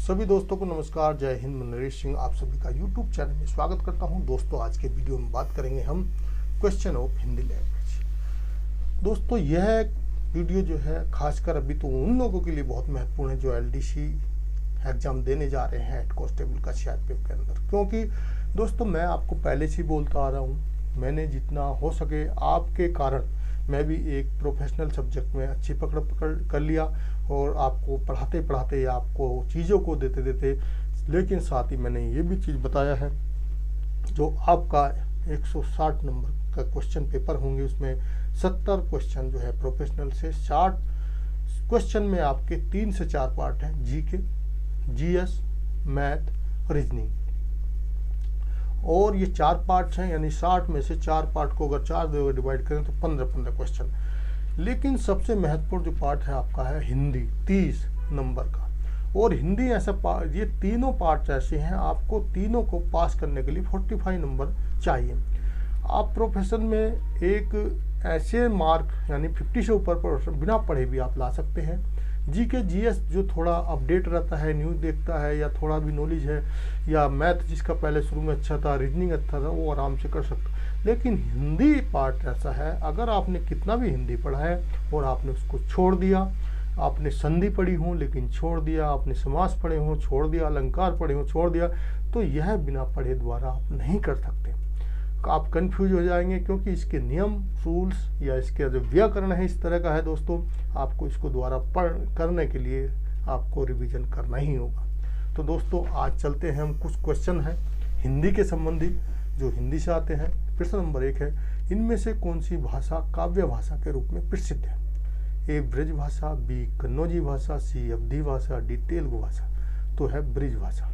सभी दोस्तों को नमस्कार। जय हिंद। मैं नरेश सिंह आप सभी का यूट्यूब चैनल में स्वागत करता हूं। दोस्तों, आज के वीडियो में बात करेंगे हम क्वेश्चन ऑफ हिंदी लैंग्वेज। दोस्तों, यह वीडियो जो है खासकर अभी तो उन लोगों के लिए बहुत महत्वपूर्ण है जो एलडीसी एग्जाम देने जा रहे हैं हेड कांस्टेबल का सीआरपीएफ के अंदर। क्योंकि दोस्तों, मैं आपको पहले से ही बोलता आ रहा हूँ, मैंने जितना हो सके आपके कारण मैं भी एक प्रोफेशनल सब्जेक्ट में अच्छी पकड़ कर लिया और आपको पढ़ाते पढ़ाते या आपको चीज़ों को देते देते, लेकिन साथ ही मैंने ये भी चीज़ बताया है जो आपका 160 नंबर का क्वेश्चन पेपर होंगे, उसमें 70 क्वेश्चन जो है प्रोफेशनल से, 60 क्वेश्चन में आपके 3 से 4 पार्ट हैं, जीके, जीएस, मैथ, रीजनिंग, और ये 4 पार्ट्स हैं। यानी 60 में से 4 पार्ट को अगर 4 डिवाइड करें तो 15 क्वेश्चन। लेकिन सबसे महत्वपूर्ण जो पार्ट है आपका है हिंदी, 30 नंबर का। और हिंदी ऐसा ये तीनों पार्ट्स ऐसे हैं, आपको तीनों को पास करने के लिए 45 नंबर चाहिए। आप प्रोफेशन में एक ऐसे मार्क यानी 50 से ऊपर बिना पढ़े भी आप ला सकते हैं। जीके जीएस जो थोड़ा अपडेट रहता है, न्यूज़ देखता है या थोड़ा भी नॉलेज है, या मैथ जिसका पहले शुरू में अच्छा था, रीजनिंग अच्छा था, वो आराम से कर सकता। लेकिन हिंदी पार्ट ऐसा है, अगर आपने कितना भी हिंदी पढ़ा है और आपने उसको छोड़ दिया, आपने संधि पढ़ी हो लेकिन छोड़ दिया, आपने समास पढ़े हो छोड़ दिया, अलंकार पढ़े हो छोड़ दिया, तो यह बिना पढ़े द्वारा आप नहीं कर सकते। आप कंफ्यूज हो जाएंगे, क्योंकि इसके नियम, रूल्स या इसके जो व्याकरण है इस तरह का है दोस्तों, आपको इसको दोबारा करने के लिए आपको रिवीजन करना ही होगा। तो दोस्तों, आज चलते हैं हम, कुछ क्वेश्चन हैं हिंदी के संबंधित जो हिंदी से आते हैं। प्रश्न नंबर 1 है, इनमें से कौन सी भाषा काव्य भाषा के रूप में प्रसिद्ध है? ए ब्रज भाषा, बी कन्नौजी भाषा, सी अवधी भाषा, डी तेलुगु भाषा। तो है ब्रज भाषा।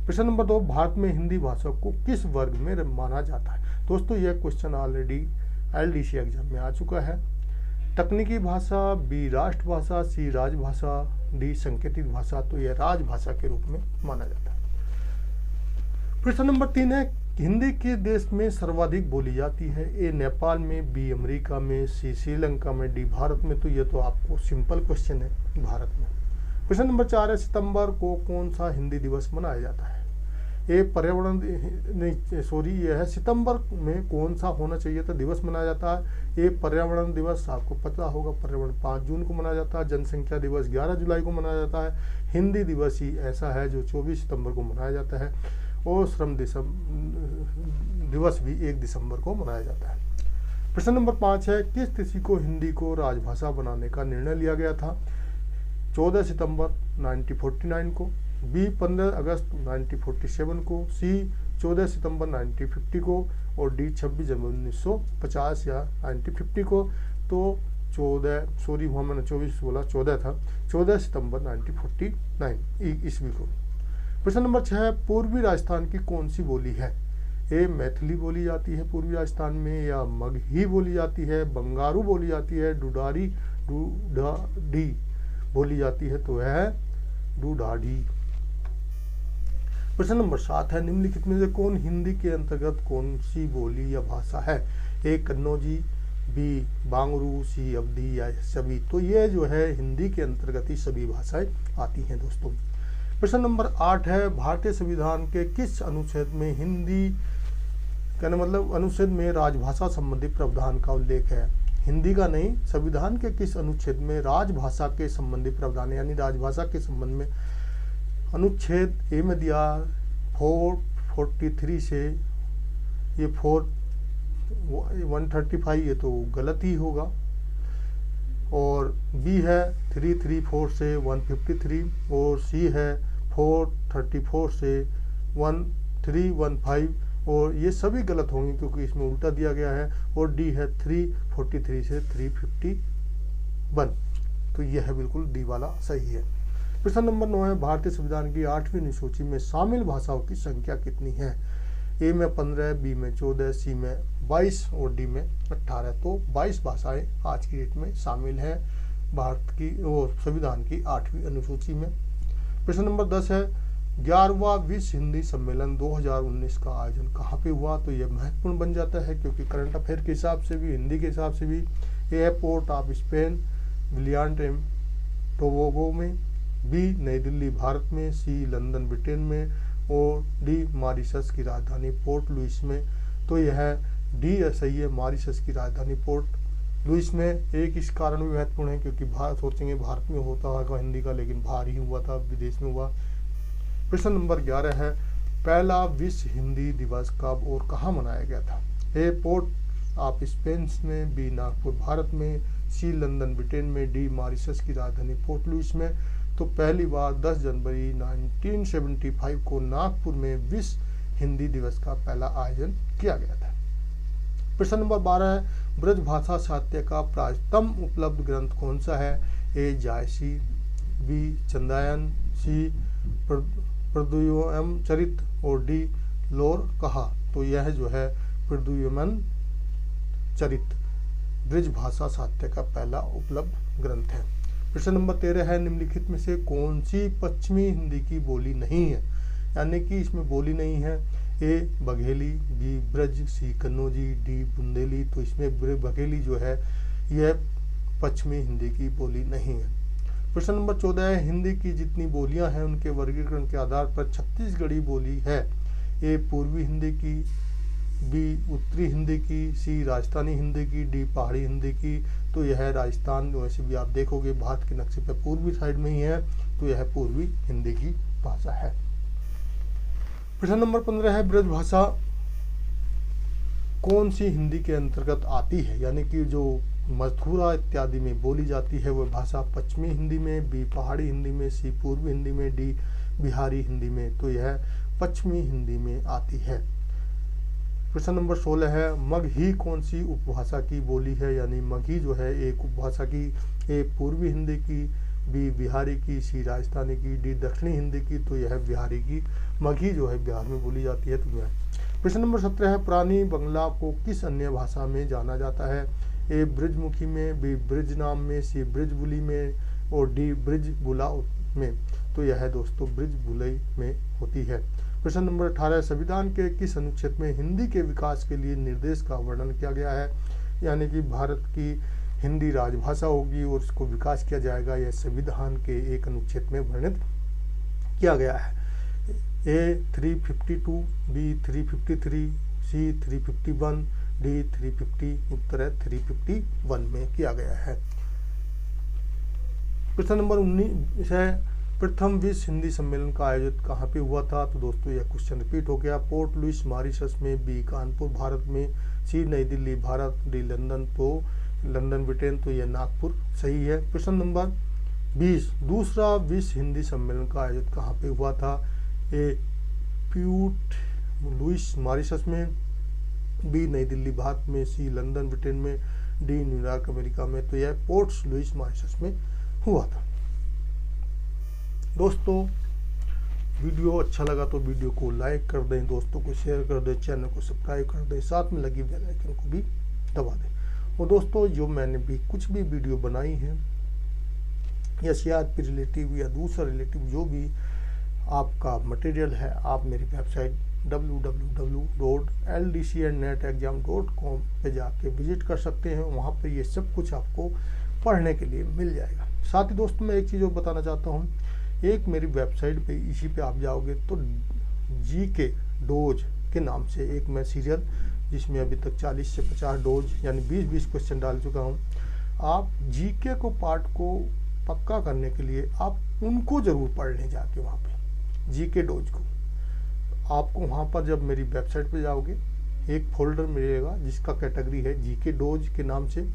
प्रश्न नंबर 2, भारत में हिंदी भाषा को किस वर्ग में माना जाता है? दोस्तों, यह क्वेश्चन ऑलरेडी एलडीसी एग्जाम में आ चुका है। तकनीकी भाषा, बी राष्ट्रभाषा, सी राजभाषा, डी संकेतित भाषा। तो यह राजभाषा के रूप में माना जाता है। प्रश्न नंबर 3 है, हिंदी के देश में सर्वाधिक बोली जाती है? ए नेपाल में, बी अमेरिका में, सी श्रीलंका में, डी भारत में। तो ये तो आपको सिंपल क्वेश्चन है, भारत में। प्रश्न नंबर 4 है, सितंबर को कौन सा हिंदी दिवस मनाया जाता है? ए पर्यावरण यह है, सितंबर में कौन सा होना चाहिए था दिवस मनाया जाता है? ए पर्यावरण दिवस, आपको पता होगा पर्यावरण 5 जून को मनाया जाता है। जनसंख्या दिवस 11 जुलाई को मनाया जाता है। हिंदी दिवस ही ऐसा है जो 24 सितंबर को मनाया जाता है। और श्रम दिवस भी 1 दिसंबर को मनाया जाता है। प्रश्न नंबर 5 है, किस तिथि को हिंदी को राजभाषा बनाने का निर्णय लिया गया था? 14 सितंबर 1949 को, बी 15 अगस्त 1947 को, सी 14 सितंबर 1950 को, और डी 26 जनवरी 1950 या 1950 को। तो 14 था, 14 सितंबर 1949 ईस्वी को। प्रश्न नंबर 6 है, पूर्वी राजस्थान की कौन सी बोली है? ए मैथिली बोली जाती है पूर्वी राजस्थान में, या मगही बोली जाती है, बंगारू बोली जाती है, डूडारी बोली जाती है। तो है डूडाढ़ी। प्रश्न नंबर 7 है, निम्नलिखित में से कौन हिंदी के अंतर्गत कौन सी बोली या भाषा है? ए कन्नौजी, बी बांगरू, सी अवधी या सभी। तो ये जो है हिंदी के अंतर्गत ही सभी भाषाएं आती हैं दोस्तों। प्रश्न नंबर 8 है, भारतीय संविधान के किस अनुच्छेद में हिंदी कहने मतलब अनुच्छेद में राजभाषा संबंधी प्रावधान का उल्लेख है? हिंदी का नहीं, संविधान के किस अनुच्छेद में राजभाषा के संबंधी प्रावधान यानी राजभाषा के संबंध में? अनुच्छेद ए में दिया 443 से ये 135, ये तो गलत ही होगा। और बी है 334 से 153, और सी है 434 से 1315, और ये सभी गलत होंगे क्योंकि इसमें उल्टा दिया गया है। और डी है 343 से 351। तो यह है बिल्कुल डी वाला सही है। प्रश्न नंबर 9 है, भारतीय संविधान की 8वीं अनुसूची में शामिल भाषाओं की संख्या कितनी है? ए में 15, बी में 14, सी में 22 और डी में 18। तो 22 भाषाएं आज की डेट में शामिल हैं भारत की संविधान की 8वीं अनुसूची में। प्रश्न नंबर 10 है, 11वां विश्व हिंदी सम्मेलन 2019 का आयोजन कहाँ पे हुआ? तो यह महत्वपूर्ण बन जाता है क्योंकि करंट अफेयर के हिसाब से भी, हिंदी के हिसाब से भी। A port of Spain, William Tobago में, बी नई दिल्ली भारत में, सी लंदन ब्रिटेन में और डी मॉरिशस की राजधानी पोर्ट लुइस में। तो यह डी सही है, मॉरिशस की राजधानी पोर्ट लुइस में। एक इस कारण भी महत्वपूर्ण है क्योंकि भारत सोचेंगे भारत में होता होगा हिंदी का, लेकिन बाहर ही हुआ था, विदेश में हुआ। प्रश्न नंबर 11 है, पहला विश्व हिंदी दिवस कब और कहाँ मनाया गया था? ए पोर्ट ऑफ स्पेन में, बी नागपुर भारत में, सी लंदन ब्रिटेन में, डी मॉरिशस की राजधानी पोर्ट लुइस में। तो पहली बार 10 जनवरी 1975 को नागपुर में विश्व हिंदी दिवस का पहला आयोजन किया गया था। प्रश्न नंबर 12 है, ब्रज भाषा साहित्य का प्राचीनतम उपलब्ध ग्रंथ कौन सा है? ए जायसी, बी चंदायन, सी प्रद्युम्न चरित और डी लोर कहा। तो यह जो है प्रद्युम्न चरित ब्रज भाषा साहित्य का पहला उपलब्ध ग्रंथ है। प्रश्न नंबर 13 है, निम्नलिखित में से कौन सी पश्चिमी हिंदी की बोली नहीं है? यानी कि इसमें बोली नहीं है। ए बघेली, बी ब्रज, सी कन्नौजी, डी बुंदेली। तो इसमें बघेली जो है यह पश्चिमी हिंदी की बोली नहीं है। प्रश्न नंबर 14 है, हिंदी की जितनी बोलियां हैं उनके वर्गीकरण के आधार पर छत्तीसगढ़ी बोली है। ए पूर्वी हिंदी की, बी उत्तरी हिंदी की, सी राजस्थानी हिंदी की, डी पहाड़ी हिंदी की। तो यह राजस्थान, वैसे भी आप देखोगे भारत के नक्शे पर पूर्वी साइड में ही है, तो यह पूर्वी हिंदी की भाषा है। प्रश्न नंबर 15 है, ब्रज भाषा कौन सी हिंदी के अंतर्गत आती है? यानी कि जो मथुरा इत्यादि में बोली जाती है वह भाषा पश्चिमी हिंदी में, बी पहाड़ी हिंदी में, सी पूर्वी हिंदी में, डी बिहारी हिंदी में। तो यह पश्चिमी हिंदी में आती है। प्रश्न नंबर 16 है, मगही कौन सी उपभाषा की बोली है? यानी मगही जो है एक उपभाषा की, ए पूर्वी हिंदी की, बी बिहारी की, सी राजस्थानी की, डी दक्षिणी हिंदी की। तो यह बिहारी की मगही जो है बिहार में बोली जाती है। तो प्रश्न नंबर 17 है, पुरानी बंगला को किस अन्य भाषा में जाना जाता है? ए ब्रजमुखी में, बी ब्रज नाम में, सी ब्रजबुली में और डी ब्रजबुला में। तो यह दोस्तों ब्रजबुलई में होती है। प्रश्न नंबर 18, संविधान के किस अनुच्छेद में हिंदी के विकास के लिए निर्देश का वर्णन किया गया है? यानी कि भारत की हिंदी राजभाषा होगी और इसको विकास किया जाएगा, यह संविधान के एक अनुच्छेद में वर्णित किया गया है। ए 352, बी 353, सी 351, डी 350। उत्तर है 351 में किया गया है। प्रश्न नंबर 19 है, प्रथम विश्व हिंदी सम्मेलन का आयोजित कहाँ पे हुआ था? तो दोस्तों यह क्वेश्चन रिपीट हो गया। पोर्ट लुइस मॉरिशस में, बी कानपुर भारत में, सी नई दिल्ली भारत, डी लंदन, तो लंदन ब्रिटेन। तो यह नागपुर सही है। प्रश्न नंबर 20, दूसरा विश्व हिंदी सम्मेलन का आयोजित कहाँ पे हुआ था? ए पोर्ट लुइस मॉरिशस में, बी नई दिल्ली भारत में, सी लंदन ब्रिटेन में, डी न्यूयॉर्क अमेरिका में। तो यह पोर्ट लुइस मॉरिशस में हुआ था। दोस्तों वीडियो अच्छा लगा तो वीडियो को लाइक कर दें, दोस्तों को शेयर कर दें, चैनल को सब्सक्राइब कर दें, साथ में लगी बेल आइकन को भी दबा दें। और दोस्तों जो मैंने भी कुछ भी वीडियो बनाई है या सीआरपी रिलेटिव या दूसरा रिलेटिव जो भी आपका मटेरियल है, आप मेरी वेबसाइट www.ldcnetexam.com पे जाके विजिट कर सकते हैं। वहाँ पर ये सब कुछ आपको पढ़ने के लिए मिल जाएगा। साथ ही दोस्तों मैं एक चीज़ और बताना चाहता हूँ, एक मेरी वेबसाइट पे इसी पे आप जाओगे तो जीके डोज के नाम से एक मैं सीरियल, जिसमें अभी तक 40 से 50 डोज यानी 20-20 क्वेश्चन डाल चुका हूँ। आप जीके को पार्ट को पक्का करने के लिए आप उनको ज़रूर पढ़ लें जाके वहाँ पे जीके डोज को। आपको वहाँ पर जब मेरी वेबसाइट पे जाओगे एक फोल्डर मिलेगा जिसका कैटेगरी है जीके डोज के नाम से।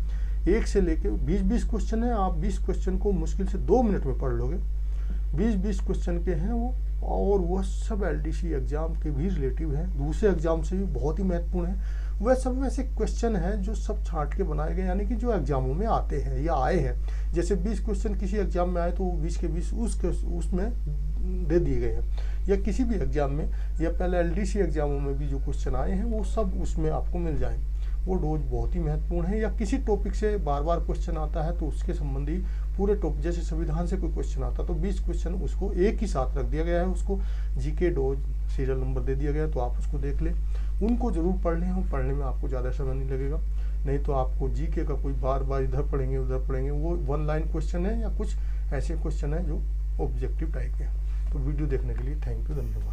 1 से लेके 20-20 क्वेश्चन है, आप 20 क्वेश्चन को मुश्किल से 2 मिनट में पढ़ लोगे। 20-20 क्वेश्चन के हैं वो, और वह सब एलडीसी एग्जाम के भी रिलेटिव हैं, दूसरे एग्जाम से भी बहुत ही महत्वपूर्ण है। वह सब वैसे क्वेश्चन हैं जो सब छांट के बनाए गए, यानी कि जो एग्जामों में आते हैं या आए हैं। जैसे 20 क्वेश्चन किसी एग्जाम में आए तो 20 के 20 उसमें दे दिए गए हैं, या किसी भी एग्जाम में या पहले एलडीसी एग्जामों में भी जो क्वेश्चन आए हैं वो सब उसमें आपको मिल जाएंगे। वो डोज बहुत ही महत्वपूर्ण है। या किसी टॉपिक से बार बार क्वेश्चन आता है तो उसके संबंधी पूरे टॉपिक, जैसे संविधान से कोई क्वेश्चन आता तो 20 क्वेश्चन उसको एक ही साथ रख दिया गया है, उसको जीके डोज सीरियल नंबर दे दिया गया है, तो आप उसको देख लें, उनको जरूर पढ़ लें। और पढ़ने में आपको ज़्यादा समय नहीं लगेगा, नहीं तो आपको जीके का कोई बार बार इधर पढ़ेंगे उधर पढ़ेंगे, वो 1 लाइन क्वेश्चन है या कुछ ऐसे क्वेश्चन है जो ऑब्जेक्टिव टाइप के। तो वीडियो देखने के लिए थैंक यू, धन्यवाद।